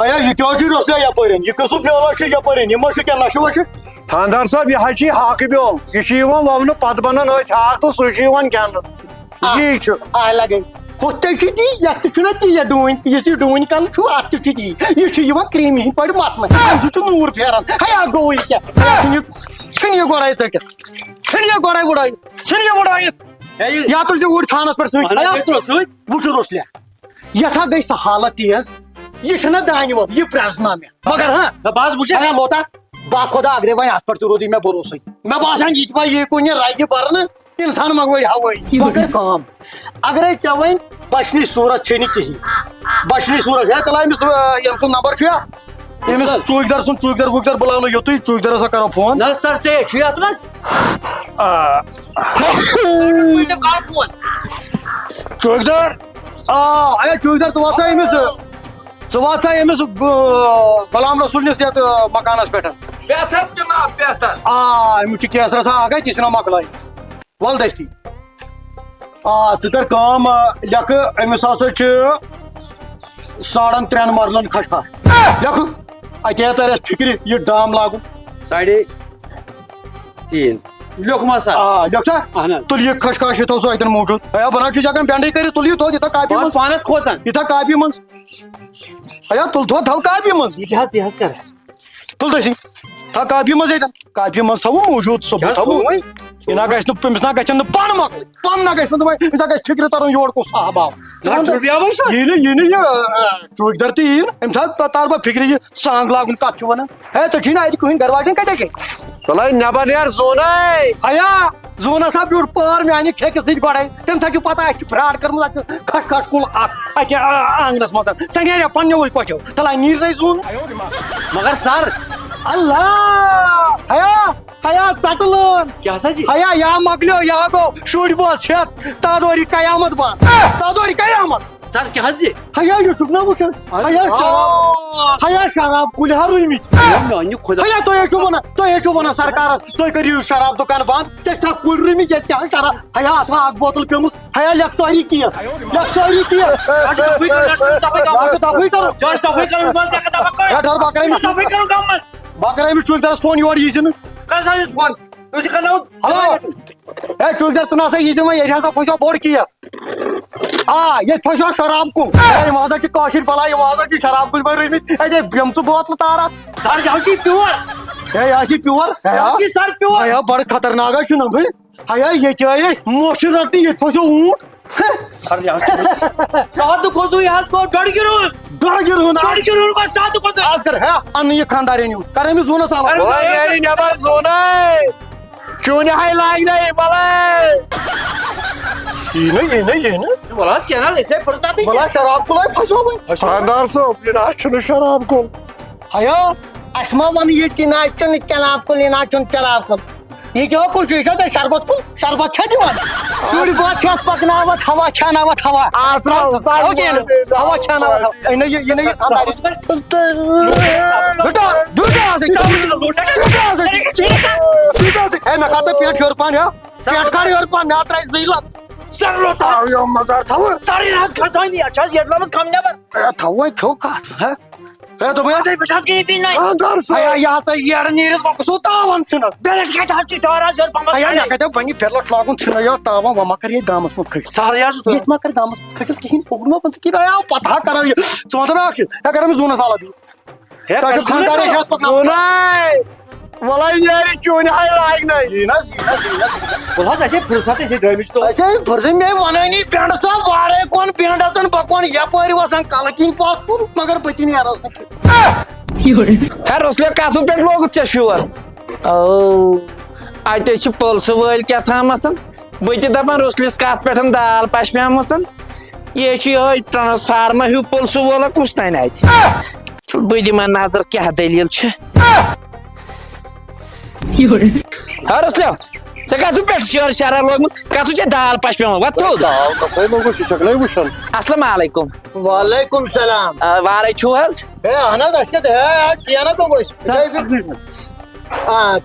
ہیا یہ کیا رسلے یپر یہ قصو بیول یپر یہ کیا نشو وشو خاندار صاحب یہ ہاکہ بیول یہ ونہ پتہ بنان ہاک تو سہ کھانا یہ لگے ہوتے تی یت تی ڈون اس ڈون کل ات تی یہ کریمی پہ متم سہ نور پھیران ہیا گو یہ ژھن یہ گوڑائی ٹھکت ژھن یہ گوڑائی وڑائی ژھن یہ وڑائت یا تل اوڑ تھانس پہ وچ رسلیا یتھا گئی سہ حالت تیز یہ دانہ وول یہ پرزنا مگر ہاں لوتا با خدا اگرے وی ات پہ رودی مے بھروسے مے باسان یہ پہ یہ کن رگہ برن انسان مگوڑ ہوئی مگر کام اگرے ے ون بچنچ صورت چھ کہین بچنچ صورت ہے تلا امس یم سن نمبر چھیا امس چوکدر سن چوکدر ووکدر بلاو یوتھے چوکدر ہسا کرو فون نہ سر ژے چھ ات مس چوکدر اے چوکدر ژٕ وات سا امس غلام رسول نس یت مکانس پہ بہتر جناب بہتر امس کیسر سا آگے تی مکلائی ول دستی ژٕ کر کام لکھ امس ہسا 3.5 مرلن کھش کھش لکھ اتے تر فکر یہ ڈام لاگو 3.5 لوکما سر لکھ سا تل یہ کھش کھش یہ سو اتن موجود ہے بنان جگہ بینڈ کر تل یہ تھو یہ کاپی من پانس کھوژان یہ کاپی من ہے تل تھو کاپی من یہ کر تل دسی تھا کاپی من کاپی من تھو موجود صبح تھو یہ نہ گھس نمس نہ گھن پن مکل پن نہ گھس نمس نہ گھس فکر ترن یور کو صاحب آو یہ چوکدر تین ام سات تار بہ فکر یہ سانگ لاگن کت ونان ہے ٹھیک نا کہیں گھر واجن کتنے کے چلو نبر نیر زونے ہیا زون سا بیوٹ پار میانہ کھیکہ ست گوڑے تم تھو پتہ اتھ فراڈ کرم کھٹ کھٹ کل اتہ آنگنس مز سہ نیریا پنو کٹو تلا نیر نی زون مگر سر اللہ ہیا ٹلن کیا سا جی ہیا یا مکلیو یا گو شر بوز ہت تادوری قیامت بند تادوری قیامت سر کیا جی ہیا یہ چھ نا وچھان ہیا شراب کل رومت ہیا تھی ونان سرکارس تھی کریو شراب دکان بند ٹھا کل رومت یہ شراب ہیا اتھا اک بوتل پیمس ہیا لکھ ساری کیس لکھ ساری کیس ڈر بکر امس چوکدرس فون یور یہ فون ہلو اے چوکدر ژٕ نسا یی وۄنۍ ییٚتہِ ہسا پھسیو بوٚڑ کیس ییٚتہِ پھسیو شراب کُن یِم ہسا چھِ کٲشِر بلاے یِم ہسا چھِ شراب کُلۍ پٲٹھۍ روٗدمٕتۍ اَتے بیٚمژٕ بوتلہٕ تاران سر یہ چھ پیور ہے یہ چھ پیور سر پیور ہے بڑٕ خطرناک حظ چھُ نا بھائی ہے ییٚتہِ آے أسۍ موچہِ رٹنہِ ییٚتہِ پھسیو اونٹ سر سات کھوزو یہ کو ڈڑ گرون کو سات کھوزو آز کر ہے ان یہ خاندار نیو کر أمِس زوٗنس آلو میری نبر زونے چونہ ہے لاگ نہیں بلے یہ بولا کیا نا ایسے پڑتا تھی بلا شراب کُلے پھسیو وۄنۍ خاندار صاحب یہ نہ چھُنہٕ شراب کُل ہیا اَسہِ ما وَن ییٚتہِ نہ چھُنہٕ چلاب کُل یہِ نہ چھُنہٕ چلاب کُل یہ کیا کل چھُ یہِ چھا تۄہہِ شربت کُل شربت چھا دِوان شُرۍ بٲژ چھِ اَتھ پکناوان ہوا چھاناوان ہوا ہوا چھاناوان یہ نہ یہ ہے مےٚ کھار تہٕ پیٹ ہیوٚر پہن پیٹ کھار ہیوٚر پہن مےٚ ترٛایہِ زٕے لت سر لوٹا مزار تھاو ساری رات کھسانی اچھا یہ لمس کم نبر تھاو وۄنۍ کھیوٚو کتھ ہے دوٚپمَے تے بٹھاس کے پی نہیں خاندار ہے صاحب یہِ ہسا ییر نیٖرِتھ وۄنۍ گوٚژھو تاوان ژھٕنَن بیلٹ کٹ ہچ تارا زور پمس ہے مےٚ کتہِ بنہِ پھِرلٹ لاگُن ژھٕنَے یوت تاوان وۄنۍ ما کر ییٚتہِ گامس منٛز کھٔسِتھ سر یار ییٚتہِ ما کر گامس منٛز کھٔسِتھ کِہیٖنۍ پوٚکُن ما پتہٕ کِہیٖنۍ آو پتہ کرو یہِ ژٕ وَن تہٕ مےٚ اکھ چیٖز ہے کر أمِس زوٗنس آلا بِہِو تۄہہِ چھُو خانٛدارٕے ہیٚتھ پکناوُن زونے ولائی نیری چونہ ہے لاگ نہیں بولا ایسے فرصت ہے ڈرائیوش تو ایسے فرضی میں ونانی پینڈ سا وارے کون پینڈ اتن بکون یپاری وسان کلکین پاس پور مگر پتی نہیں آرس ہے رسلے کتھو پہ لوگ ے شور او اتہ پلس ول کیا تھامتن بہ دپان رسلس کت پہ دال پش پیمت یہ یہ ٹرانسفارما ہیو پلس وول کس تین ات بہ دما نظر کیا دلیل ہاں رسلو ے کتو پہ شور شرا لوگمت کتو چھ دال پش پیوان السلام علیکم وعلیکم السلام وارے چھو حظ ہے اہن حظ اسکت ہے کیا نا تو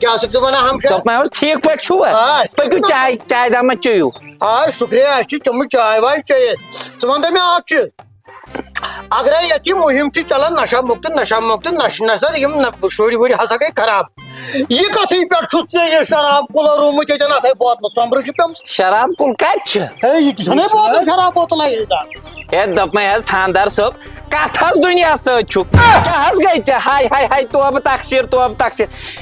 کیا سکتے ونان ہم دپ میں ٹھیک پہ چھو پکو چائے چائے دام چیو شکریہ اس چمچ چائے وائے چاہیے ژٕ ون تہٕ مےٚ اکھ چیٖز اگر یہ مہم چلان نشہ مکت نشر شری وری ہسا گئی خراب یہ کتھی پہ یہ شراب کل رومت یہ ہسا بوتل ژمبر پم شراب کل کت یہ بوتل شراب بوتل ہے دپمے حظ تھاندار صٲب کتھ حظ دنیا سۭتۍ چھُکھ کیٛاہ حظ گٔے ژےٚ ہاے ہاے ہاے توبہٕ تقسیٖر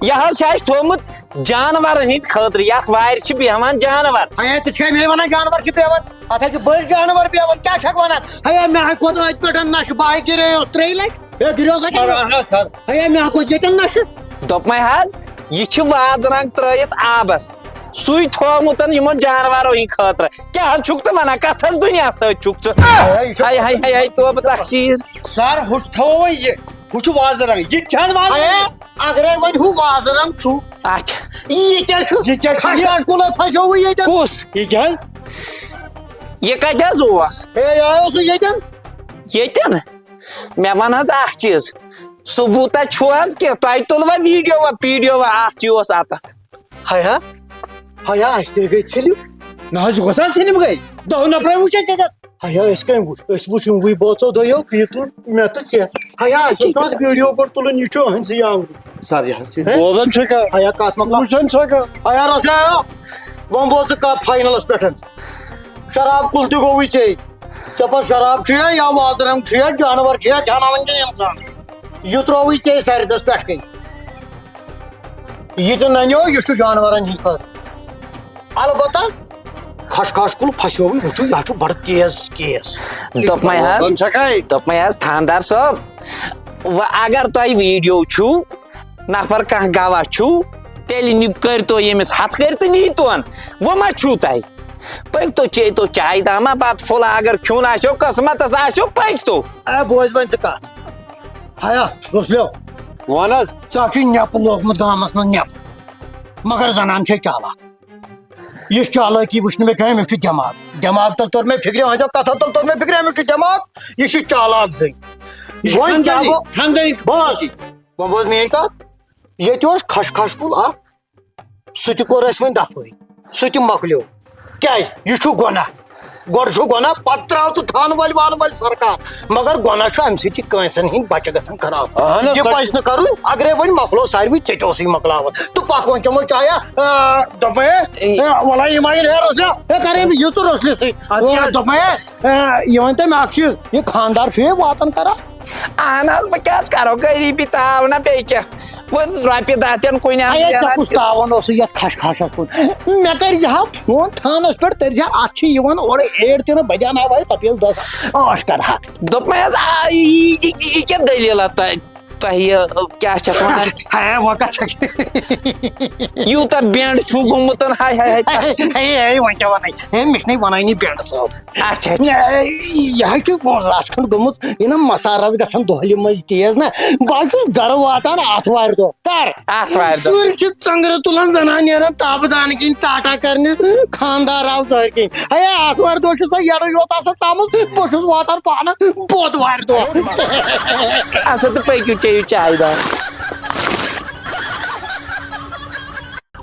یہِ حظ چھُ اَسہِ تھوٚومُت جانورن ہٕنٛدِ خٲطرٕ یتھ وارِ چھِ بیٚہوان جانور ژے مے ونان جانور بیہوان اتھ ہے بڑ جانور بیہوان کیا چھکھ ونان ہے مے کھوت ات پہ نشہ بہٕ گریوس 3 لٹہِ ہے گریوس ہے مے کھوت ییٚتٮ۪ن نشہ دوٚپمے حظ یہِ چھِ وازرنٛگ ترٲیِتھ آبس سُے تھوٚومُت یِمن جانورو ہٕنٛدِ خٲطرٕ کیٛاہ حظ چھُکھ ژٕ ونان کتھ حظ دُنیا سۭتۍ چھُکھ ژٕ ہاے ہاے ہاے ہاے توبہٕ تقسیٖر سر ہُہ تھوو یہ ہُہ چھُ وازرنٛگ یہِ چھِ حظ وازرنٛگ اگرے وۄنۍ ہُہ وازرنٛگ چھُ اچھا یہ کیا چھُ یہ کیا چھُ؟ خشخاش کُلے پھسیو ییٚتٮ۪ن کُس یہِ کیٛاہ حظ یہِ کتہِ حظ اوس ہے یہ آیو سُہ ییٚتٮ۪ن ییٚتٮ۪ن مےٚ ون حظ اکھ چیٖز ثبوٗتا چھُ حظ کینٛہہ تۄہہِ تُلوا ویٖڈیو پیٖڈیو اتھ یہِ اوس اتتھ ہیا ہیا اَسہِ تے گٔے ژھِلِو نہ حظ گژھان سلم گٔے 10 نفر وٕچھ اَسہِ ییٚتٮ۪تھ ہیا أسۍ کٔمۍ وٕچھ أسۍ وٕچھِم وٕے بٲژو دۄیو بیٚیہِ تُل مےٚ تہٕ ژےٚ ہیا اَسہِ اوس ویٖڈیو گۄڈٕ تُلُن یہِ چھُ أہٕنٛدسٕے آنٛگُن سر یہ حظ چھِ بوزان چھکا ہیا کتھ مۄکلاو وٕچھان چھکا ہیا رسیا وۄنۍ بوز ژٕ کتھ فاینلس پٮ۪ٹھ شراب کُل تہِ گوٚوٕے ژےٚ ژےٚ پتہٕ شراب چھُیا یا وازرنٛگ چھُیا جانور چھُیا دیٛاناوان کِنہٕ اِنسان یہِ ترٛووٕے ژےٚ سردس پٮ۪ٹھ کَنۍ یہِ تہِ ننیو یہِ چھُ جانورن ہٕنٛدِ خٲطرٕ البتہ خشخاش کُل پھسیوٕے وٕچھو یہِ چھُ بڑٕ تیز کیس دوٚپمے حظ بوزان چھکا دوٚپمے حظ تھاندار صٲب وۄنۍ اگر تۄہہِ ویٖڈیو چھُو نفر کانٛہہ گواہ چھُو تیٚلہِ کٔرۍتو ییٚمِس ہتھ کٔرۍ تہٕ نیٖتون وۄنۍ ما چھُو تۄہہِ پٔکۍتو چیٚیتو چاے داما بتہٕ پھوٚلہ اگر کھیوٚن آسیو قٕسمتس آسیو پٔکۍتو اے بوز وۄنۍ ژٕ کتھ ہیا رسلیو ون حظ ژےٚ چھُے نٮ۪پہٕ لوگمُت گامس منٛز نٮ۪پہٕ مگر زنان چھے چالاک یہِ چالٲکی وٕچھ نہٕ مےٚ کینٛہہ أمِس چھُ دٮ۪ماغ تل توٚر مےٚ فِکرِ ہٕنٛزو کتھو تل توٚر مےٚ فِکرِ أمِس چھُ دٮ۪ماغ یہِ چھُ چالاک زٔنۍ وۄنۍ کیٛاہ گوٚو خاندٲنی بوز وۄنۍ بوز میٲنۍ کتھ ییٚتہِ اوس خشخاش کُل اکھ سُہ تہِ کوٚر اَسہِ وۄنۍ دفٲیی سُہ تہِ مۄکلیو کیازِ یہِ چھُ گۄناہ گۄڈٕ چھُ گۄناہ پتہٕ تراو ژٕ تھانہٕ وٲلۍ وانہٕ وٲلۍ سرکار مگر گۄناہ چھُ امہِ سۭتۍ چھِ کٲنٛسن ہٕنٛدۍ بچہِ گژھان خراب یہِ پزِ نہٕ کرُن اگرے وۄنۍ مۄکلو ساروٕے ژےٚ تہِ اوسُے مۄکلاوان تہٕ پکھ وۄنۍ چمو چایا دوٚپمے ولا یِم آیہِ ہے رسلیا ہے کرے مےٚ یہِ ژٕ رسلہِ سۭتۍ دوٚپمے یہِ ؤنۍ تہٕ مےٚ اکھ چیٖز یہِ خانٛدار چھُ ہے واتان کران اہن حظ وۄنۍ کیٛاہ حظ کرو غریٖبی تاو نا بیٚیہِ کیٛاہ وۄنۍ رۄپیہِ دہ تہِ کُنہِ ژےٚ کُس تاوان اوسُے یتھ خشخاشس کُن مےٚ کٔرۍ زِ ہا فون تھانس پٮ۪ٹھ تٔرۍ زِ اتھ چھِ یِوان اورٕ ایڈ تہِ نہٕ بہٕ دیٛاوناوے رۄپیس 10 عٲش کرہا دوٚپمے حظ یہِ کیٛاہ دٔلیٖلا تۄہہِ یہِ کیٛاہ چھِ اتھ ونان ہے وۄنۍ کتھ چھکھ یوٗتاہ بینٛڈ چھُو گوٚمُت ہاے ہاے ہاے وۄنۍ کیٛاہ ونٕے ہے مےٚ چھِ نہٕ ونٲنی بینٛڈ صٲب اچھا اچھا یہِ حظ چھُ رژھ کھنٛڈ گٔمٕژ یہِ نا مسالہٕ گژھان دۄہلہِ منٛز تیز نا بہٕ حظ چھُس گرٕ واتان آتھوارِ دۄہ کر آتھوارِ دۄہ شُرۍ چھِ ژنٛگرٕ تُلان زنان نیران تابہٕ دانہٕ کِنۍ ٹاٹا کرنہِ خانٛدار آو زٲرۍ کِنۍ ہے آتھوارِ دۄہ چھِ سۄ یڈٕ یوت آسان ژامٕژ بہٕ چھُس واتان پانہٕ بودوارِ دۄہ اچھا تہٕ پٔکِو چیٚیِو چاے دہ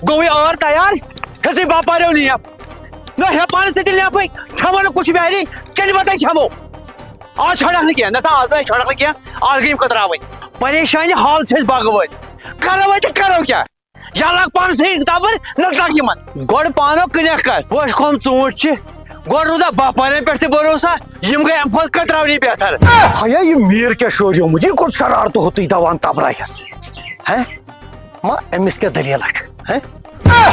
گوٚو یہِ ٲر تیار ہیٚژٕے باپاریو نیپ نہ ہیٚپان ژٕ تیٚلہِ نیپٕے کھٮ۪مو نہٕ کُچھ میٛانہِ کیٚلہِ پتہٕ کھٮ۪مو آز چھڑکھ نہٕ کینٛہہ نہ سا آز نہٕ چھڑکھ نہٕ کینٛہہ آز گٔیِم کتراوٕنۍ پریشٲنی حال چھِ أسۍ باغہٕ وٲلۍ کرو وۄنۍ تہٕ کرو کیٛاہ یا لگ پانسٕے دبر نتہٕ لگ یِمن گۄڈٕ پانو کٕنیکھ کس پوش کھوٚم ژوٗنٛٹھۍ چھِ گۄڈٕ روٗدا باپارٮ۪ن پٮ۪ٹھ تہِ بروسا یِم گٔے امہِ کھۄتہٕ کتراونی بہتر ہیا یہِ میٖر کیٛاہ شوریومُت یہِ کوٚت شرارتہٕ ہوٚتُے دوان تبرایتھ ہے ما أمِس کیٛاہ دٔلیٖلا چھِ ہے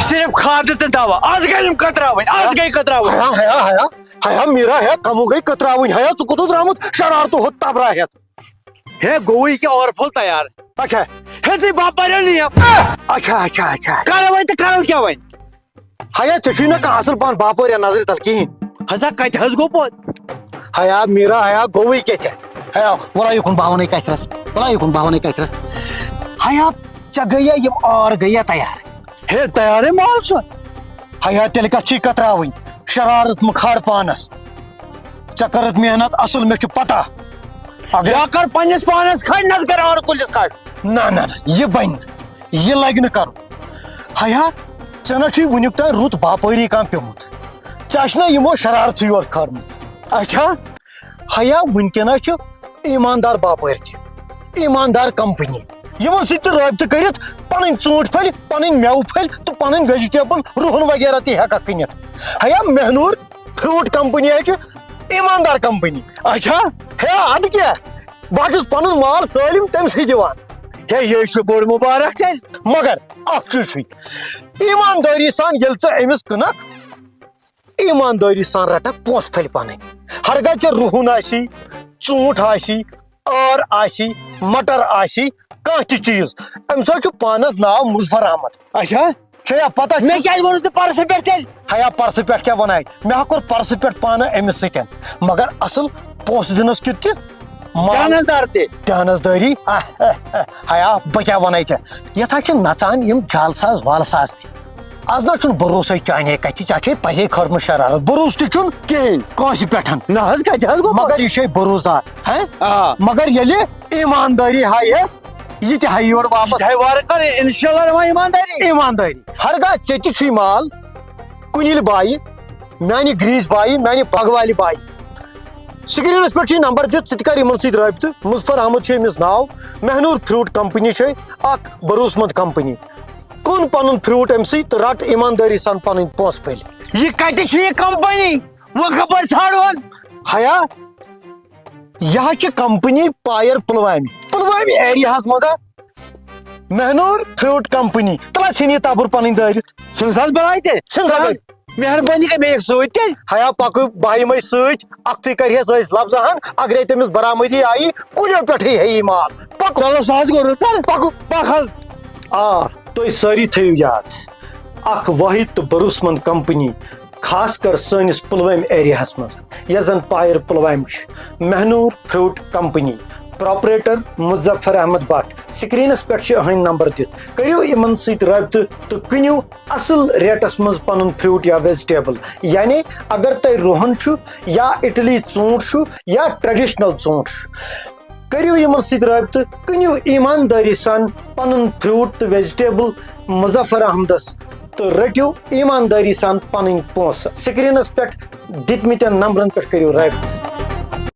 صرف کھادٕ تہٕ دوا آز گٔے یِم کتراوٕنۍ آز گٔے کتراوٕنۍ ہیا ہیا ہیا ہیا میٖرا ہے کمو گٔے کتراوٕنۍ ہیا ژٕ کوٚتُتھ درٛامُت شرارتہٕ ہوٚت تبرایتھ ہے گوٚوُے یہِ کیٛاہ اور پھوٚل تیار اچھا ہیٚژٕے باپاریو نیپ اچھا اچھا اچھا کرو وۄنۍ تہٕ کرو کیٛاہ وۄنۍ ہیا ژےٚ چھُے نہ کانٛہہ اصٕل پہن باپٲرۍ نظرِ تل کِہیٖنۍ ہسا کتہِ حظ گوٚو پوٚت ہیا میٖرا ہیا گوٚوُے کیٛاہ ژےٚ ہیا ولا یُکُن بہٕ ونے کتھرس ولا یُکُن بہٕ ونے کتھرس ہیا ژےٚ گٔیے یِم ٲر گٔیے تیار ہے تیارٕے مال چھُ ہیا تیٚلہِ کتھ چھی کتراوٕنۍ شرارت مہٕ کھار پانس ژےٚ کٔرٕتھ محنت اصٕل مےٚ چھُ پتہ اگر یا کر پننِس پانس کھڑ نتہٕ کر اور کُلِس کھڑ نہ نہ نہ یہِ بنہِ نہٕ یہِ لگہِ نہٕ کرُن ہیا ژےٚ نہ چھُے وُنیُک تام رُت باپٲری کانٛہہ پیوٚمُت ژےٚ چھِ نہ یِمو شرارتھٕے یورٕ کھٲرمٕژ اچھا ہیا ونکیٚنس چھِ ایماندار باپٲرۍ تہِ ایماندار کمپنی یمن سۭتۍ ژٕ رٲبطہٕ کٔرِتھ پنٕنۍ ژوٗنٛٹھۍ پھلۍ پنٕنۍ مٮ۪وٕ پھلۍ تہٕ پنٕنۍ ویجِٹیبل رُہن وغیرہ تہِ ہٮ۪ککھ کٕنِتھ ہیا مہنوٗر فروٗٹ کمپنی چھِ ایماندار کمپنی اچھا ہے ادٕ کیٛاہ بہٕ چھُس پنُن مال سٲلِم تٔمسٕے دِوان ہے یہ چھُ بوٚڑ مُبارک تیٚلہِ مگر اکھ چیٖز چھُے ایماندٲری سان ییٚلہِ ژٕ أمِس کٕنکھ ایماندٲری سان رٹکھ پونٛسہٕ پھلہِ پنٕنۍ ہرگاہ ژےٚ رُہُن آسی ژوٗنٛٹھ آسی ٲر آسی مٹر آسی کانٛہہ تہِ چیٖز امہِ سۭتۍ چھُ پانس ناو مظفر احمد اچھا چھےٚ پتہ مےٚ کیٛازِ ووٚنُس ژٕ پرسہٕ پٮ۪ٹھ تیٚلہِ ہیا پرسہٕ پٮ۪ٹھ کیٛاہ وناے مےٚ ہا کوٚر پرسہٕ پٮ۪ٹھ پانہٕ أمِس سۭتۍ مگر اصل پونٛسہٕ دِنس کیُتھ تہِ جانسدار تہِ دیانسدٲری ہیا بہٕ کیٛاہ ونَے ژےٚ یتھ ہا چھِ نژان یِم جالساز والساز تہِ آز نہ چھُنہٕ بروسے چانے کتھِ ژےٚ چھے پزے کھٲرمٕژ شرارت بروس تہِ چھُنہٕ کِہیٖنۍ کٲنٛسہِ پٮ۪ٹھ نہ حظ کتہِ حظ گوٚو مگر یہِ چھے بروس دار آ مگر ییٚلہِ ایماندٲری ہایس یہِ تہِ ہایہِ یورٕ واپس وارٕ کارٕ انشاءاللہ رَوان ایماندٲری ایماندٲری ہرگاہ ژےٚ تہِ چھُے مال کُنِل بایہِ میانہِ گریٖس بایہِ میانہِ بگوالہِ بایہِ سکریٖنس پٮ۪ٹھ چھُے نمبر دِتھ ژٕ تہِ کر یِمن سۭتۍ رٲبطہٕ مظفر احمد چھُ أمِس ناو مہنوٗر فروٗٹ کمپنی چھے اکھ بروس مند کمپنی کُن پنُن فروٗٹ أمۍ سٕے تہٕ رٹ ایماندٲری سان پنٕنۍ پونٛسہٕ پھلۍ یہ کتہِ چھِ یہِ کمپنی وۄنۍ کپٲرۍ ژھانڈون ہیا یہِ حظ چھِ کمپنی پایر پُلوامہِ ایریاہس منٛز مہنوٗر فروٗٹ کمپنی تلا ژھٕنۍ یہِ تبُر پنٕنۍ دٲرِتھ ژھٕنس حظ بلاے تیٚلہِ ژھٕن سا گٔے مہربٲنی کر مےٚ یِکھ سۭتۍ تیٚلہِ ہیا پکو بہہ یِمے سۭتۍ اکھتُے کرہس أسۍ لفظہ ہن اگرے تٔمِس برآمدی آیی کُلیو پٮ۪ٹھٕے ہیٚیہِ مال پکو چلو سُہ حظ گوٚو رُت پکو پکھ حظ آ تُہۍ سٲری تھٲیِو یاد اکھ وٲحد تہٕ بروس مند کمپنی خاص کر سٲنِس پُلوٲمۍ ایریاہس منٛز یۄس زن پایر پُلوامہِ چھِ Mehnoor fruit company proprietor Muzaffar Ahmad Bhat screens پٮ۪ٹھ چھِ أہٕنٛدۍ نمبر دِتھ کٔرِو یِمن سۭتۍ رٲبطہٕ تہٕ کٕنِو اصل ریٹس منٛز پنُن فروٗٹ یا ویجِٹیبل یعنی اگر تۄہہِ رُہن چھُ یا اٹلی ژوٗنٛٹھ چھُ یا ٹریڈِشنل ژوٗنٛٹھ چھُ کٔرِو یِمن سۭتۍ رٲبطہٕ کٕنِو ایماندٲری سان پنُن فروٗٹ تہٕ ویجِٹیبل مظفر احمدس تہٕ رٔٹِو ایماندٲری سان پنٕنۍ پونٛسہٕ سکریٖنس پٮ۪ٹھ دِتمٕتٮ۪ن نمبرن پٮ۪ٹھ کٔرِو رٲبطہٕ